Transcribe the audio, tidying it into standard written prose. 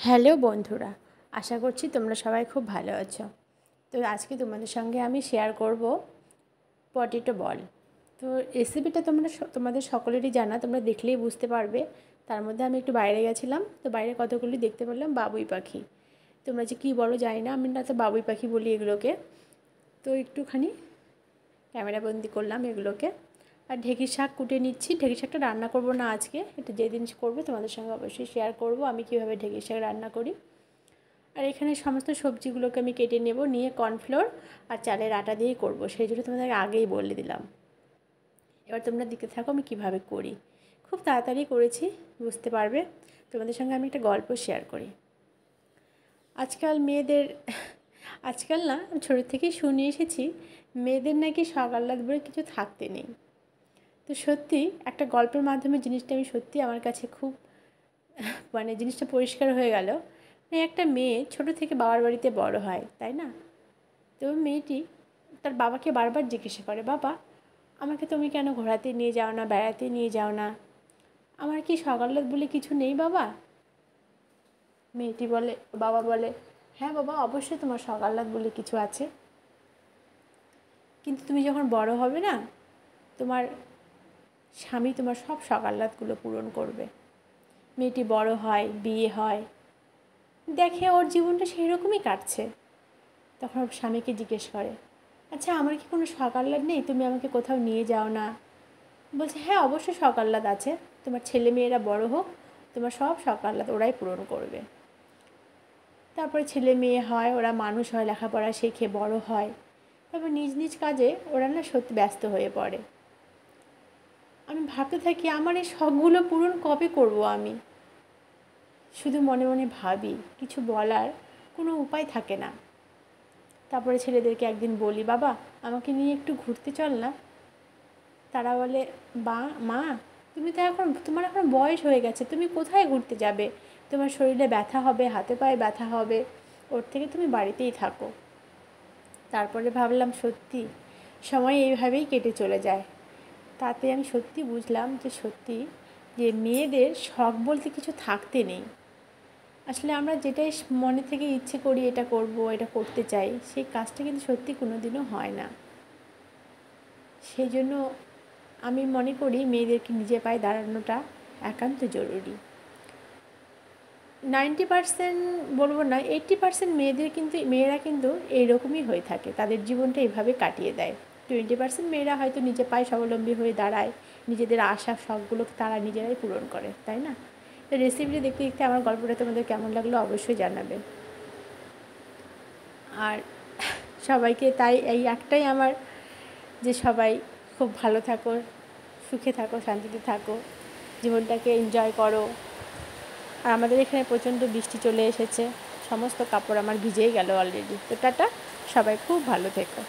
Hello বন্ধুরা, আশা করছি তোমরা সবাই খুব ভালো আছো। তো আজকে তোমাদের সঙ্গে আমি শেয়ার করব পটেটো বল। তো রেসিপিটা তোমাদের সকলেরই জানা, তোমরা দেখলেই বুঝতে পারবে। তার মধ্যে আমি একটু বাইরে গেছিলাম, তো বাইরে কতগুলি দেখতে পেলাম বাবুই পাখি। তোমরা যে কী বলো জানি না, আমি না তো বাবুই পাখি বলি এগুলোকে। তো একটুখানি ক্যামেরাবন্দি করলাম এগুলোকে। আর ঢেঁকির শাক কুটে নিচ্ছি। ঢেঁকির শাকটা রান্না করব না আজকে, এটা যেদিন করবো তোমাদের সঙ্গে অবশ্যই শেয়ার করব আমি কীভাবে ঢেঁকির শাক রান্না করি। আর এখানে সমস্ত সবজিগুলোকে আমি কেটে নেব, নিয়ে কর্নফ্লোর আর চালের আটা দিয়েই করব, সেই জন্য তোমাদের আগেই বলে দিলাম। এবার তোমরা দেখতে থাকো আমি কিভাবে করি। খুব তাড়াতাড়ি করেছি, বুঝতে পারবে। তোমাদের সঙ্গে আমি একটা গল্প শেয়ার করি। আজকাল না, ছোটো থেকেই শুনে এসেছি মেয়েদের নাকি শখ আহ্লাদ বলে কিছু থাকতে নেই। তো সত্যি একটা গল্পের মাধ্যমে জিনিসটা আমি সত্যি আমার কাছে খুব জিনিসটা পরিষ্কার হয়ে গেল। একটা মেয়ে ছোটো থেকে বাবার বাড়িতে বড় হয়, তাই না? তো মেয়েটি তার বাবাকে বারবার জিজ্ঞাসা করে, বাবা আমাকে তুমি কেন ঘোরাতে নিয়ে যাও না, বেড়াতে নিয়ে যাও না? আমার কি শখ আহ্লাদ বলে কিছু নেই বাবা? বাবা বলে, হ্যাঁ বাবা, অবশ্যই তোমার শখ আহ্লাদ বলে কিছু আছে, কিন্তু তুমি যখন বড় হবে না, তোমার স্বামী তোমার সব শখ আহ্লাদগুলো পূরণ করবে। মেয়েটি বড় হয়, বিয়ে হয়, দেখে ওর জীবনটা সেই রকমই কাটছে। তখন ওর স্বামীকে জিজ্ঞেস করে, আচ্ছা আমার কি কোনো শখ আহ্লাদ নেই, তুমি আমাকে কোথাও নিয়ে যাও না? বলছে, হ্যাঁ অবশ্যই শখ আহ্লাদ আছে, তোমার ছেলে মেয়েরা বড় হোক, তোমার সব শখ আহ্লাদ ওরাই পূরণ করবে। তারপরে ছেলে মেয়ে হয়, ওরা মানুষ হয়, লেখাপড়া শেখে, বড় হয়, তারপর নিজ নিজ কাজে ওরা না সত্যি ব্যস্ত হয়ে পড়ে। আমি ভাবতে থাকি আমার এই শখগুলো পূরণ কবে করব আমি? শুধু মনে মনে ভাবি, কিছু বলার কোনো উপায় থাকে না। তারপরে ছেলেদেরকে একদিন বলি, বাবা আমাকে নিয়ে একটু ঘুরতে চল না। তারা বলে, মা তোমার এখন বয়স হয়ে গেছে, তুমি কোথায় ঘুরতে যাবে? তোমার শরীরে ব্যথা হবে, হাতে পায়ে ব্যথা হবে, ওর থেকে তুমি বাড়িতেই থাকো। তারপরে ভাবলাম সত্যি সময় এইভাবেই কেটে চলে যায়। তাতে আমি সত্যি বুঝলাম যে মেয়েদের শখ বলতে কিছু থাকতে নেই। আসলে আমরা যেটাই মনে থেকে ইচ্ছে করি, এটা করব, এটা করতে চাই, সেই কাজটা কিন্তু সত্যি কোনো দিনও হয় না। সেই জন্য আমি মনে করি মেয়েদেরকে নিজের পায়ে দাঁড়ানোটা একান্ত জরুরি। 90% বলবো না, 80% মেয়েরা কিন্তু এইরকমই হয়ে থাকে, তাদের জীবনটা এইভাবে কাটিয়ে দেয়। 20% মেয়েরা হয়তো নিজের পায়ে স্বাবলম্বী হয়ে দাঁড়ায়, নিজেদের আশা শখগুলোকে তারা নিজেরাই পূরণ করে, তাই না? তো রেসিপিটা দেখতে দেখতে আমার গল্পটা তোমাদের কেমন লাগলো অবশ্যই জানাবে। আর সবাইকে তাই এই একটাই আমার, যে সবাই খুব ভালো থাকো, সুখে থাকো, শান্তিতে থাকো, জীবনটাকে এনজয় করো। আর আমাদের এখানে প্রচণ্ড বৃষ্টি চলে এসেছে, সমস্ত কাপড় আমার ভিজেই গেল অলরেডি। তো টাটা, সবাই খুব ভালো থেকো।